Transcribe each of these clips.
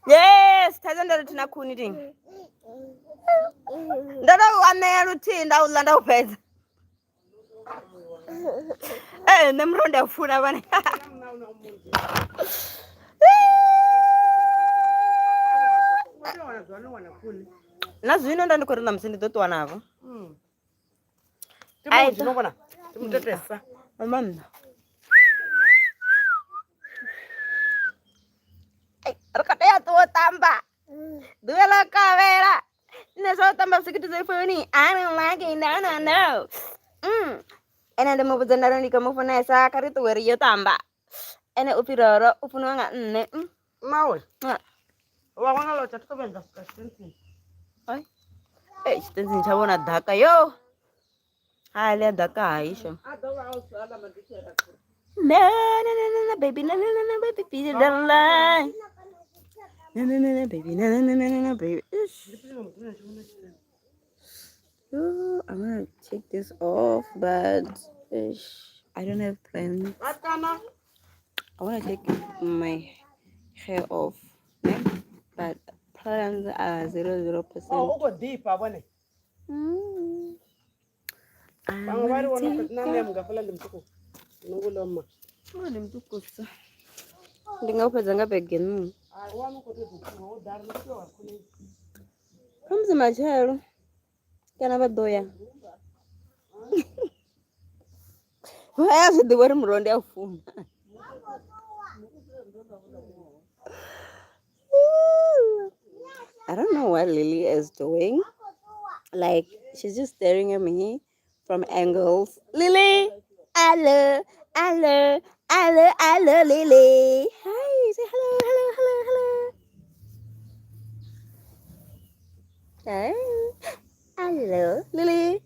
Yes, tazenda tina kuni ting. Ndada wane ruti nda ulanda upeza. Nemronda ufuna bana. Nazwino ndandi korenda msindi toto wanavo. Ai to. Tumutetesa. Mama. Rekataya tuwa tamba. Duela kavera. Neso tamba sikitu zefuni. I don't like it. No. Ene de mubu zendaro ni kamu funa esa karitu weri yo tamba. Ene upiroro ufunwanga nne. Mawe. Wawanga lo chatuka benza stensi. Ai. Stensi chabona dhaka yo. Hali dhaka aisha. No, baby, no, baby, please don't lie. No, baby, no, baby. Oh, I'm gonna take this off, but I don't have plans. I wanna take my hair off, right? But plans are 0%. Oh, go deep, I want it. Ndingawupedza ngabhegeni kamzi machero kana vadoya vayazvidiwa ri murondo yafuma I don't know what Lily is doing. Like, she's just staring at me from angles. Lily, hello, Lily. Hi, say hello. Hey, hello, Lily.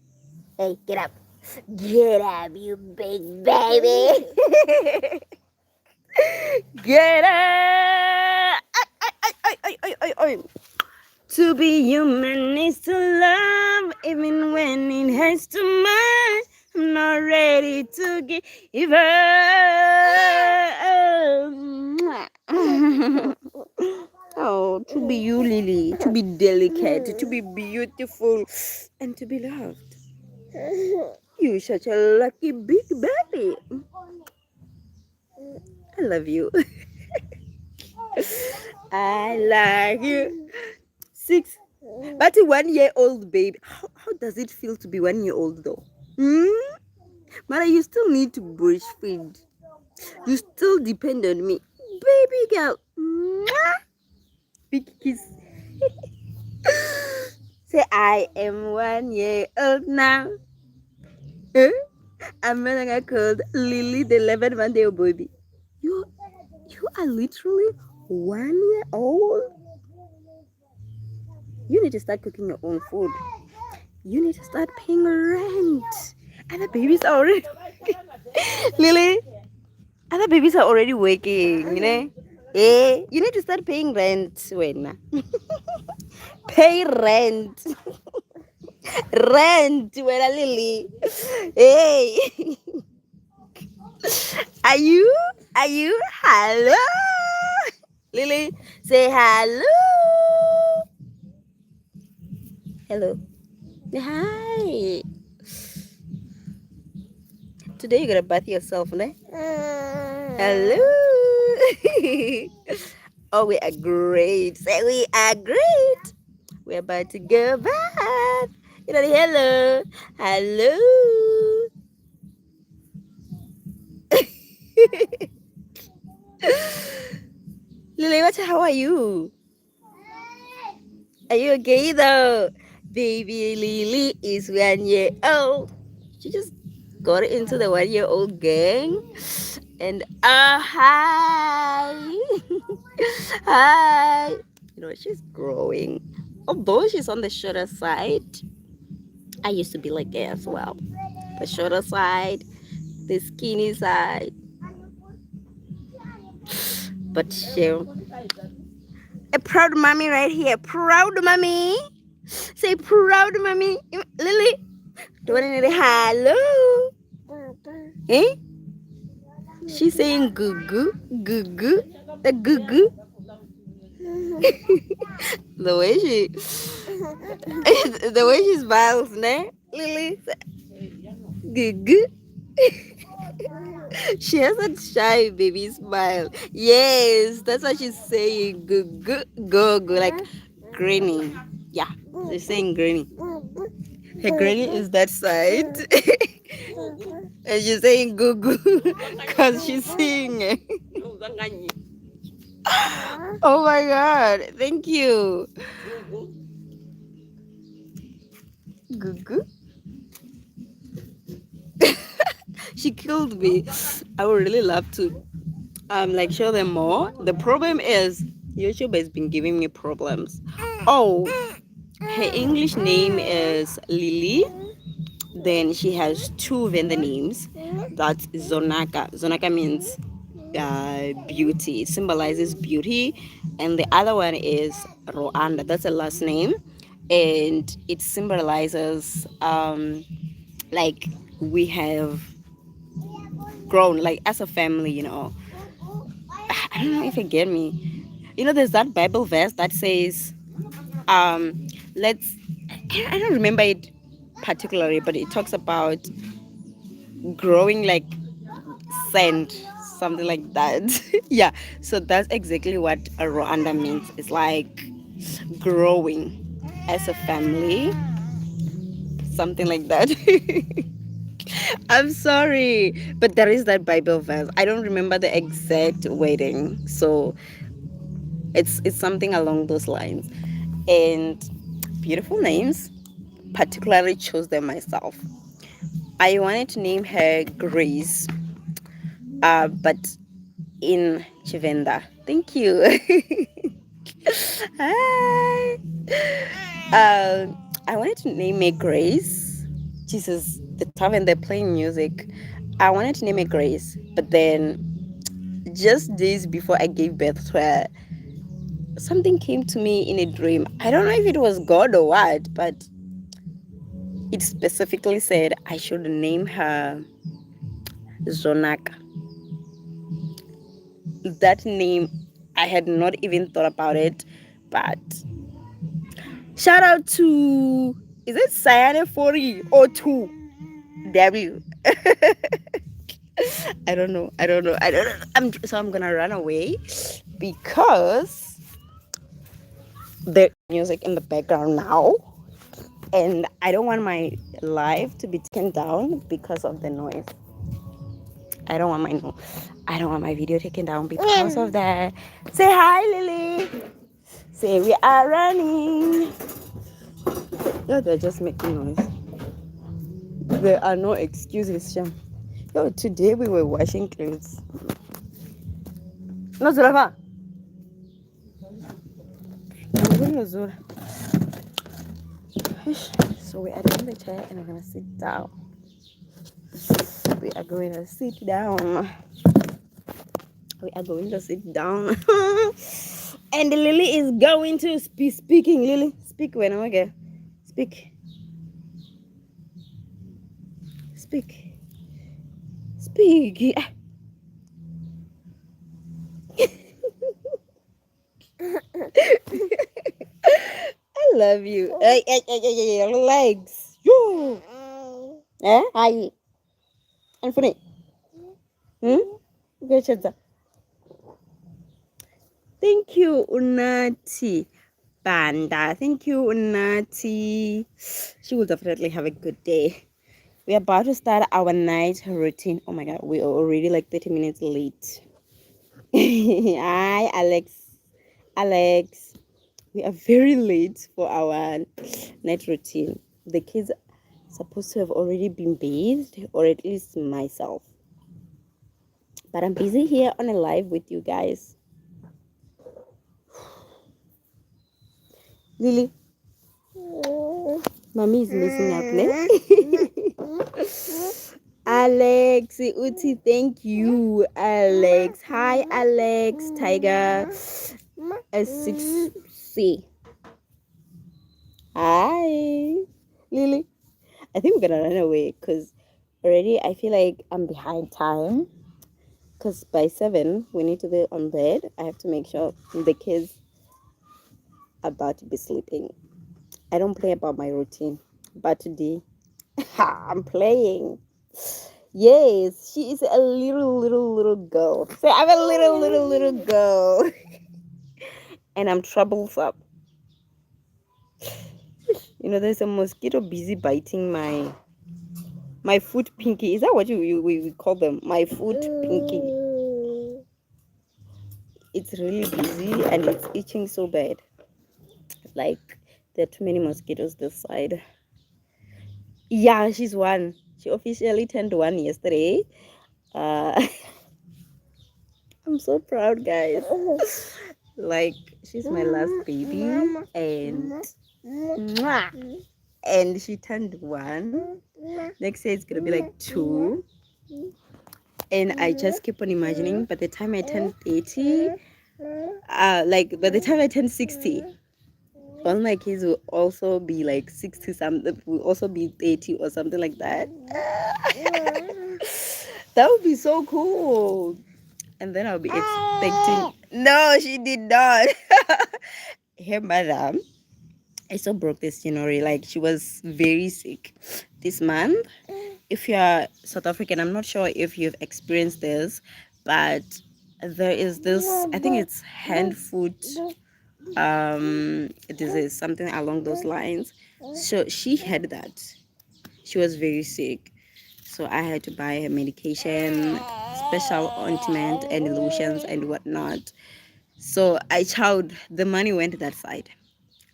Hey, get up, you big baby. Get up. Ay. To be human is to love, even when it hurts too much. I'm not ready to give up. Oh, to be you, Lily, to be delicate, to be beautiful, and to be loved. You're such a lucky big baby. I love you. I like you. 6, but a 1-year-old baby. How does it feel to be 1 year old though? Mara, you still need to breastfeed. You still depend on me, baby girl. Big kiss. Say I am 1 year old now. I'm gonna called Lily, the 11-month-old baby. You are literally 1 year old. You need to start cooking your own food. You need to start paying rent. Other babies are already Lily, other babies are already working, you know. Hey, you need to start paying rent when pay rent. Rent when Lily. Hey. Are you? Hello? Lily, say hello. Hello. Hi. Today you're gonna bath yourself, ne? Hello. Oh, we are great. Say we are great. We're about to go bath. You know, hello. Lily, how are you? Are you okay though? Baby Lily is 1 year old. She just got into the 1 year old gang. And hi. Hi. You know, she's growing. Although she's on the shorter side. I used to be like her as well. The shorter side, the skinny side. But she, a proud mommy right here. Proud mommy. Say proud mommy. Lily. Do you want to hello? Eh? She's saying goo goo. The goo goo. The way she, the way she smiles, ne? Lily, good. She has that shy baby smile. Yes, that's what she's saying. Go, like granny. Yeah, she's saying granny. Her granny is that side. And she's saying go because she's seeing it. Oh my god, thank you. Gugu. She killed me. I would really love to like show them more. The problem is YouTube has been giving me problems. Oh, her English name is Lily. Then she has two vendor names. That's Zonaka. Zonaka means beauty. It symbolizes beauty. And the other one is Rwanda. That's a last name. And it symbolizes like we have grown like as a family, you know. I don't know if you get me. You know, there's that Bible verse that says, let's, I don't remember it particularly, but it talks about growing like sand, something like that. Yeah, so that's exactly what a Rwanda means. It's like growing as a family, something like that. I'm sorry, but there is that Bible verse. I don't remember the exact wording, so it's something along those lines. And beautiful names, particularly chose them myself. I wanted to name her Grace, but in Chivenda. Thank you. Hi. I wanted to name her Grace. Jesus, the time when they're playing music, I wanted to name her Grace, but then just days before I gave birth to her, something came to me in a dream. I don't know if it was God or what, but it specifically said I should name her Zonaka. That name, I had not even thought about it, but shout out to, is it Sayane 40 or 2 W? I don't know. I'm gonna run away because the music in the background now, and I don't want my live to be taken down because of the noise. I don't want I don't want my video taken down because of that. Say hi, Lily. Say we are running. Yo, they're just making noise. There are no excuses, Sham. Yo, today we were washing clothes. No, Zulafa. So we are in the chair and we're gonna sit down. We are going to sit down. We are going to sit down. And Lily is going to be speaking. Lily, speak when I'm okay. Speak. Speak. Speak. I love you. Hey, legs. Yo. Eh? Hi. And funny. Good. Thank you, Unati Banda. Thank you, Unati. She will definitely have a good day. We're about to start our night routine. Oh my god, we are already like 30 minutes late. Hi, Alex. Alex. We are very late for our night routine. The kids are supposed to have already been bathed, or at least myself. But I'm busy here on a live with you guys. Lily. Mommy is messing up, ne? Alex, Uti, thank you, Alex. Hi, Alex, Tiger, S6C. Hi, Lily. I think we're gonna run away because already I feel like I'm behind time. Because by 7 we need to be on bed. I have to make sure the kids about to be sleeping. I don't play about my routine, but today I'm playing. Yes, she is a little girl. So I'm a little girl, and I'm troublesome. There's a mosquito busy biting my foot pinky. Is that what we call them? My foot pinky. It's really busy and it's itching so bad. Like there are too many mosquitoes this side. Yeah, she's one. She officially turned one yesterday. Uh, I'm so proud, guys. Like she's my last baby, and and she turned one. Next year it's gonna be like two. And I just keep on imagining by the time I turn 30, like by the time I turn 60, all my kids will also be like 60 something, will also be 30 or something like that. That would be so cool. And then I'll be expecting. No, she did not. Her mother, I so broke this January. Like she was very sick this month. If you're South African, I'm not sure if you've experienced this, but there is this, I think it's hand foot disease, something along those lines. So she had that. She was very sick. So I had to buy her medication, special ointment and lotions and whatnot. So the money went that side.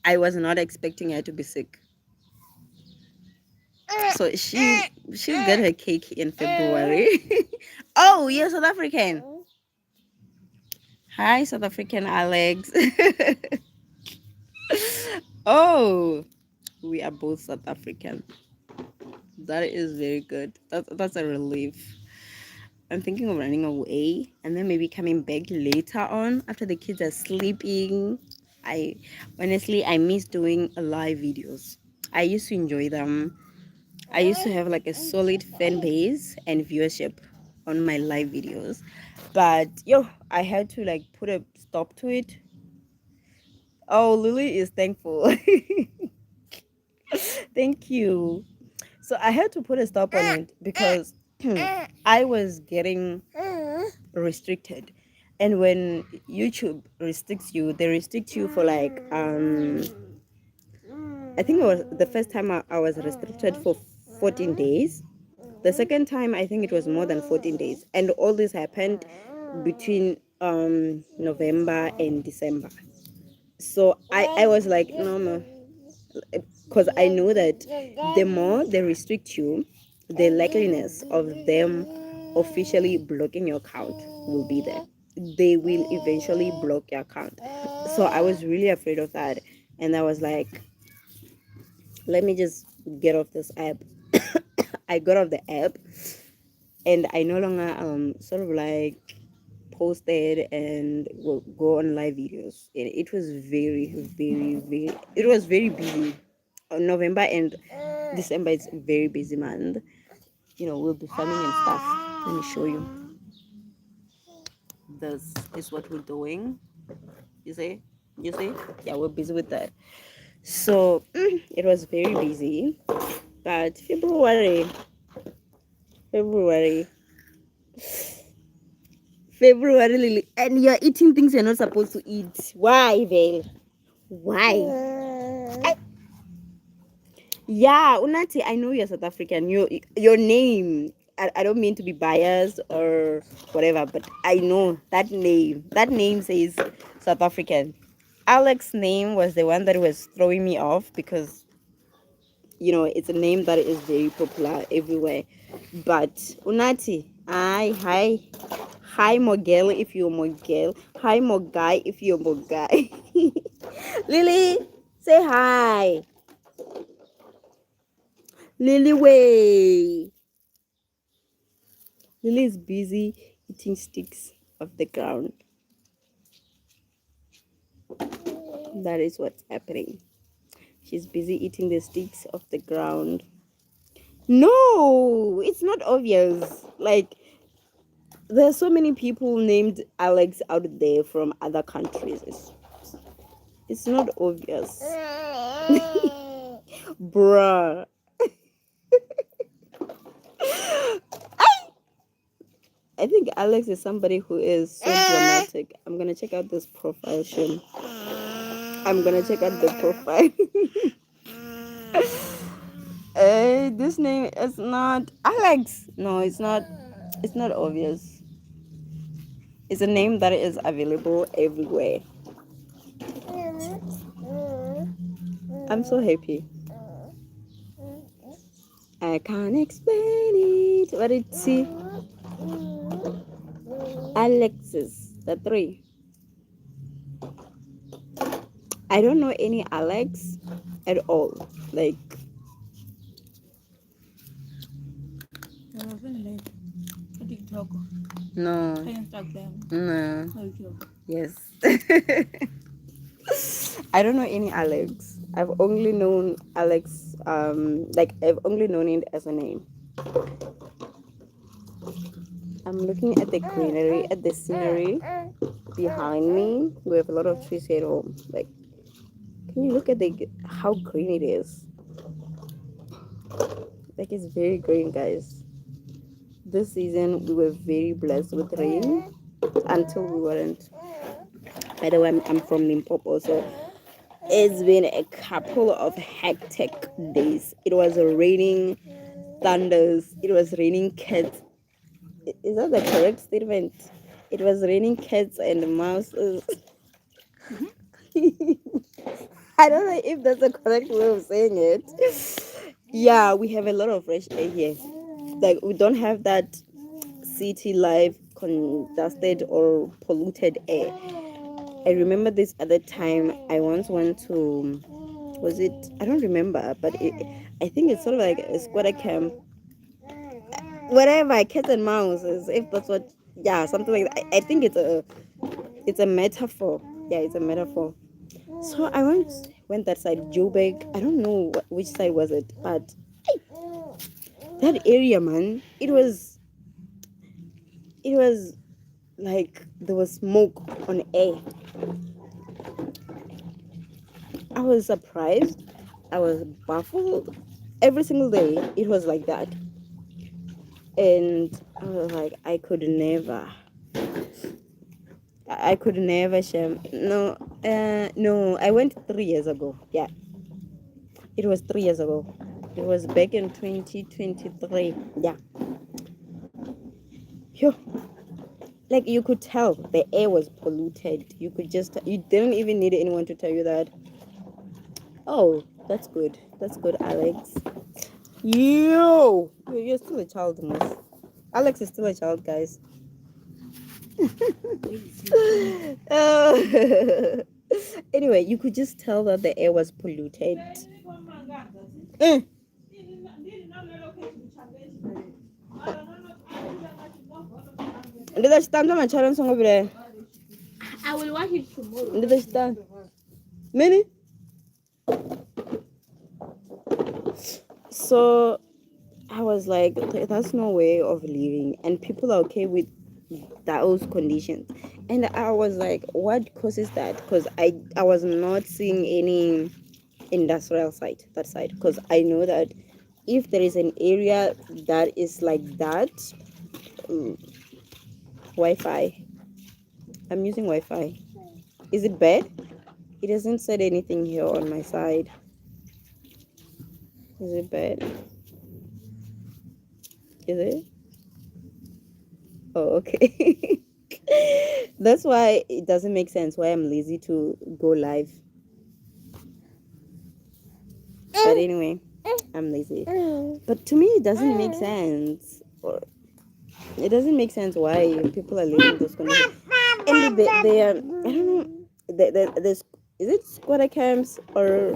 I was not expecting her to be sick. So she'll get her cake in February. Oh, you're South African. Hi, South African Alex. Oh, we are both South African. That is very good. That's a relief. I'm thinking of running away and then maybe coming back later on after the kids are sleeping. I honestly I miss doing live videos. I used to enjoy them. I used to have like a solid fan base and viewership on my live videos. But I had to like put a stop to it. Oh, Lily is thankful. Thank you. So I had to put a stop on it because I was getting restricted. And when YouTube restricts you, they restrict you for like I think it was the first time I was restricted for 14 days. The second time I think it was more than 14 days. And all this happened between November and December. So I was like, no, because I know that the more they restrict you, the likeliness of them officially blocking your account will be there. They will eventually block your account. So I was really afraid of that. And I was like, let me just get off this app. I got off the app and I no longer sort of like posted and will go on live videos. It was very it was very busy. November and December is a very busy month. We'll be farming and stuff. Let me show you. This is what we're doing. You see? Yeah, we're busy with that. So it was very busy. But February, Lily, and you're eating things you're not supposed to eat. Why, Vale? Why? Yeah, Unati, I know you're South African. Your name. I don't mean to be biased or whatever, but I know that name. That name says South African. Alex's name was the one that was throwing me off because it's a name that is very popular everywhere. But Unati, hi Mogel if you're Mogel, hi Mogai if you're Mogai. Lily, say hi. Lily way. Lily is busy eating sticks off the ground. That is what's happening. She's busy eating the sticks off the ground. No, it's not obvious. Like, there's so many people named Alex out there from other countries. It's not obvious. Bruh. I think Alex is somebody who is so dramatic. I'm gonna check out this profile, Shim. I'm gonna check out the profile. This name is not Alex. No, it's not. It's not obvious. It's a name that is available everywhere. I'm so happy. I can't explain it. What did see? Alexis, the 3. I don't know any Alex at all. Like, no. No. Yes. I don't know any Alex. I've only known Alex, like I've only known it as a name. I'm looking at the greenery, at the scenery behind me. We have a lot of trees here at home. Like, can you look at how green it is? Like, it's very green, guys. This season we were very blessed with rain until we weren't. By the way, I'm from Limpopo, so it's been a couple of hectic days. It was raining thunders. It was raining cats. Is that the correct statement? It was raining cats and mouses. I don't know if that's the correct way of saying it. Yeah, we have a lot of fresh air here. Like, we don't have that city life congested or polluted air. I remember this other time I once went to, was it, I don't remember, but I think it's sort of like a squatter camp. Whatever, cats and mouses, if that's what, yeah, something like that. I think it's a metaphor. Yeah, it's a metaphor. So I went that side, Joburg. I don't know which side was it, but that area, man, it was like there was smoke on air. I was surprised. I was baffled. Every single day, it was like that. And I was like, I could never share. No, no, I went 3 years ago. Yeah, it was 3 years ago. It was back in 2023. Yeah. Phew. Like, you could tell the air was polluted. You didn't even need anyone to tell you that. Oh, that's good. That's good, Alex. You're still a child, Moss. Alex is still a child, guys. Anyway, you could just tell that the air was polluted. I will watch it tomorrow. Many? So I was like, that's no way of living, and people are okay with those conditions. And I was like, what causes that? Because I was not seeing any industrial site, that side, because I know that if there is an area that is like that, Wi-Fi. I'm using Wi-Fi. Is it bad? It hasn't said anything here on my side. Is it bad? Is it? Oh, okay. That's why it doesn't make sense why I'm lazy to go live. But anyway, I'm lazy. But to me, it doesn't make sense. It doesn't make sense why people are living in those conditions. And they are, I don't know, there's, is it squatter camps or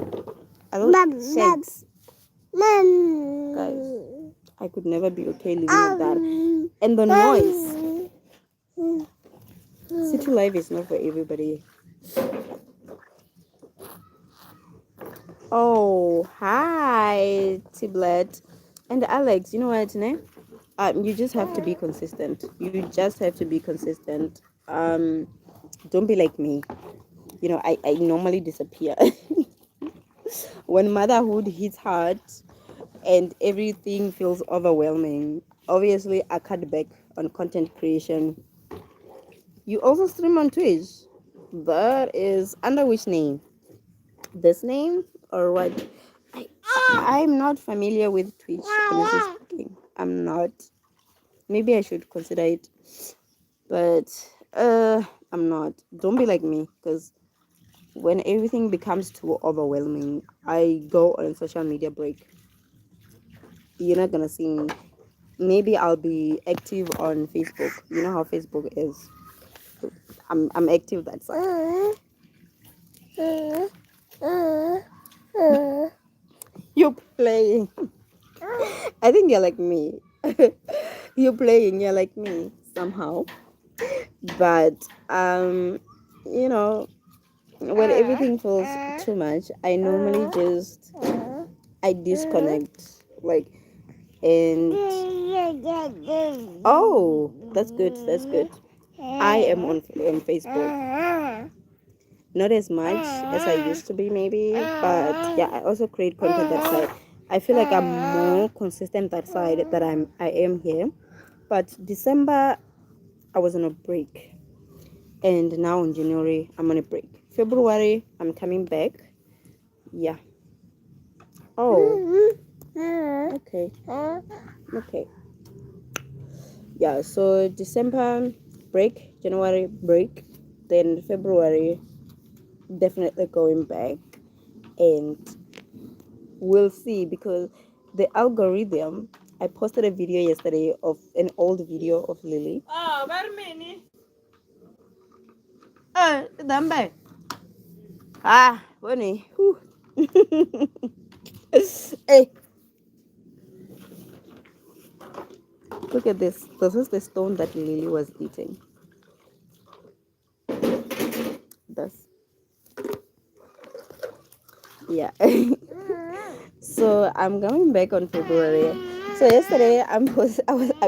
sheds? Guys, I could never be okay living with that. And the noise. City life is not for everybody. Oh, hi, Tiblet. And Alex, you know what, ne? You just have to be consistent. You just have to be consistent. Don't be like me. I normally disappear. When motherhood hits hard and everything feels overwhelming, obviously I cut back on content creation. You also stream on Twitch. That is under which name? This name or what? I, I'm not familiar with Twitch, honestly speaking. I'm not. Maybe I should consider it, but I'm not. Don't be like me, because when everything becomes too overwhelming, I go on social media break. You're not gonna see me. Maybe I'll be active on Facebook. You know how Facebook is. I'm active that side. You're playing. I think you're like me. You're playing. You're like me somehow. But you know, when everything feels too much, I normally just I disconnect. Like, and oh, that's good. That's good. I am on Facebook. Not as much as I used to be, maybe, but yeah, I also create content that side. I feel like I'm more consistent that side that I am here. But December I was on a break, and now in January I'm on a break. February I'm coming back. Yeah. Oh. Okay. Okay. Yeah. So December break, January break, then February definitely going back, and we'll see, because the algorithm. I posted a video yesterday of an old video of Lily. Oh, very many. Dambe. Ah, funny. Hey, look at this. This is the stone that Lily was eating. This. Yeah. So I'm coming back on February. So yesterday I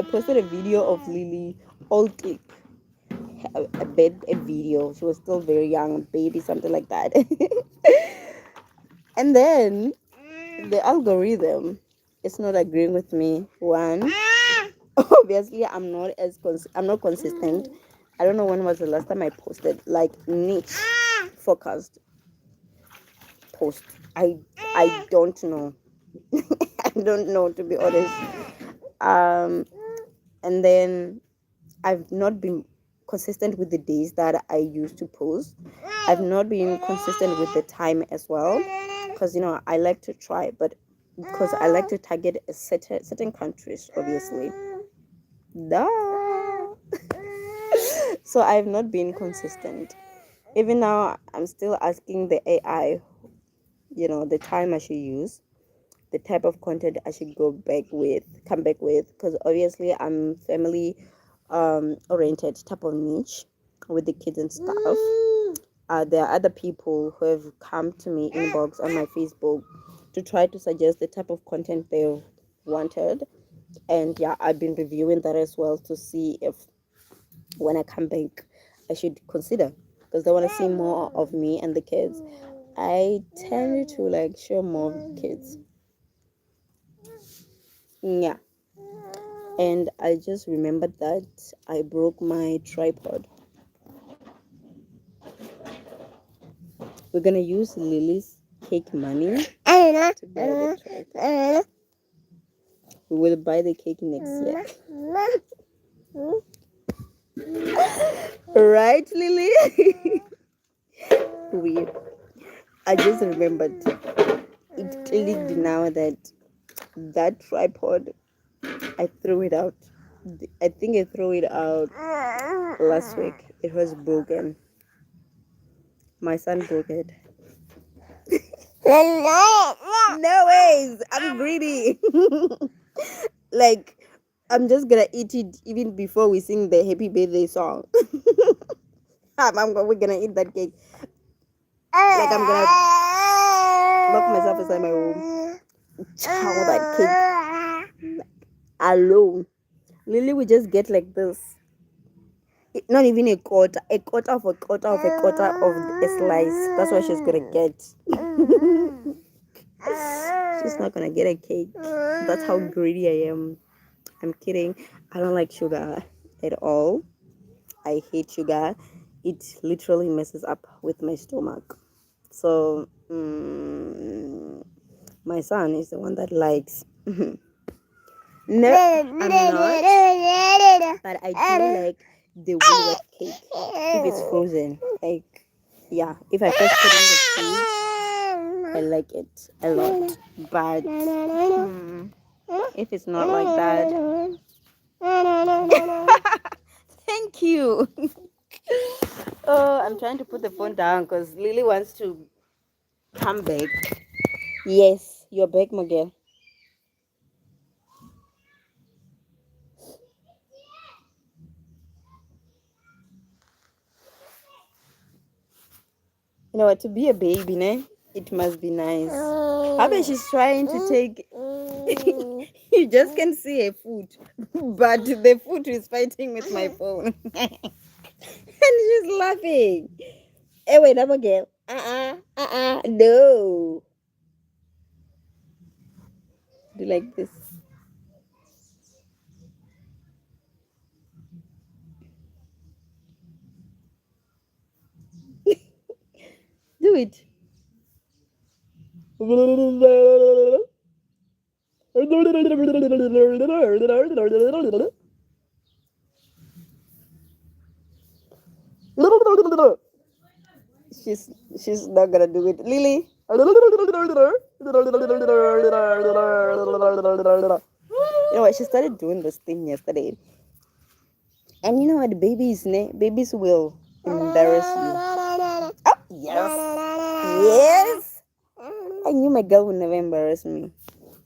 posted a video of Lily old clip. A video. She was still very young, baby, something like that. And then the algorithm is not agreeing with me. One, obviously I'm not consistent. I don't know when was the last time I posted like niche focused post. I don't know. I don't know, to be honest. And then I've not been consistent with the days that I used to post. I've not been consistent with the time as well, because I like to try, but because I like to target a certain countries, obviously. Duh. So I've not been consistent. Even now, I'm still asking the AI, the time I should use, the type of content I should come back with, because obviously I'm family oriented type of niche with the kids and stuff. There are other people who have come to me inbox on my Facebook to try to suggest the type of content they've wanted, and yeah, I've been reviewing that as well to see if when I come back I should consider, because they want to see more of me and the kids. I tend to like show more kids. Yeah. And I just remembered that I broke my tripod. We're gonna use Lily's cake money to buy the tripod. We will buy the cake next year. Right, Lily? Weird. I just remembered. It clicked now that tripod, I threw it out. I think I threw it out last week. It was broken. My son broke it. No ways. I'm greedy. Like, I'm just gonna eat it even before we sing the happy birthday song. We're gonna eat that cake. Like, I'm gonna lock myself inside my room, chow that cake alone. Lily will just get like this. Not even a quarter of a quarter of a quarter of a slice. That's what she's gonna get. She's not gonna get a cake. That's how greedy I am. I'm kidding. I don't like sugar at all. I hate sugar. It literally messes up with my stomach. So my son is the one that likes. No, I'm not. But I do like the Woolworth cake if it's frozen. Like, yeah, if I first put it in the fridge, I like it a lot. But if it's not like that, thank you. Oh, I'm trying to put the phone down because Lily wants to come back. Yes, you're back, Miguel. You know what? To be a baby, ne? It must be nice. I bet she's trying to take. You just can see her foot, but the foot is fighting with my phone, and she's laughing. Hey, wait, I'm again. No. Do like this. Do it. She's she's not gonna do it. Lily. You know what? She started doing this thing yesterday. And you know what? Babies will embarrass you. Oh, yes. Yes. I knew my girl would never embarrass me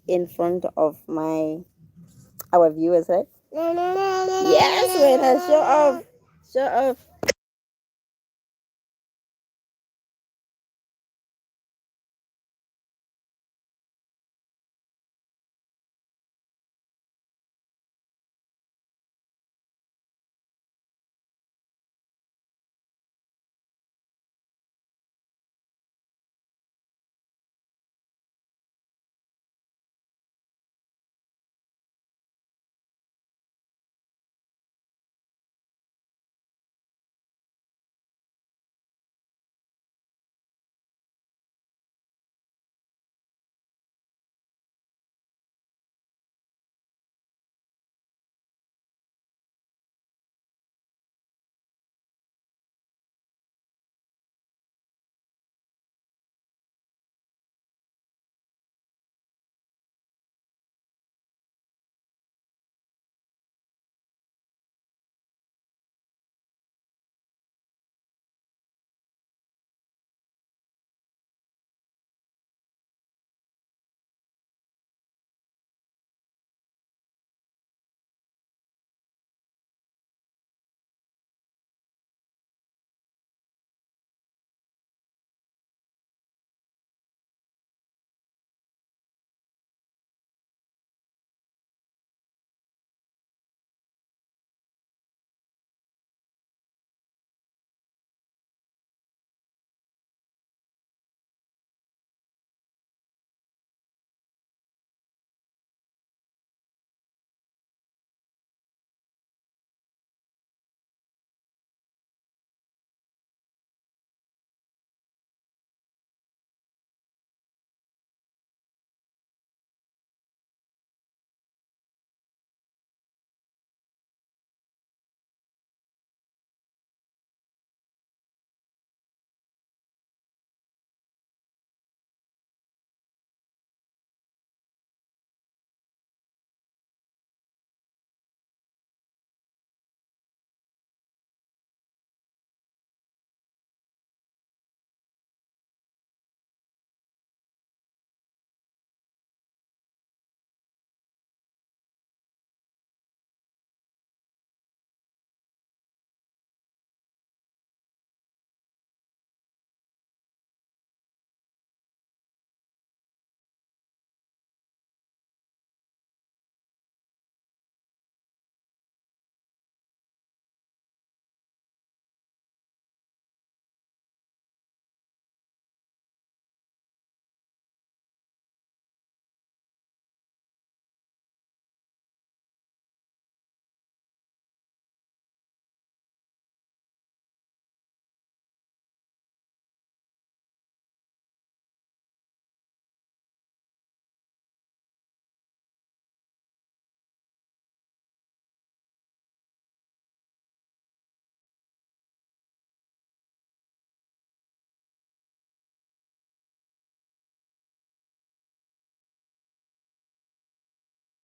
in front of our viewers, right? Yes, when I show off. Show off.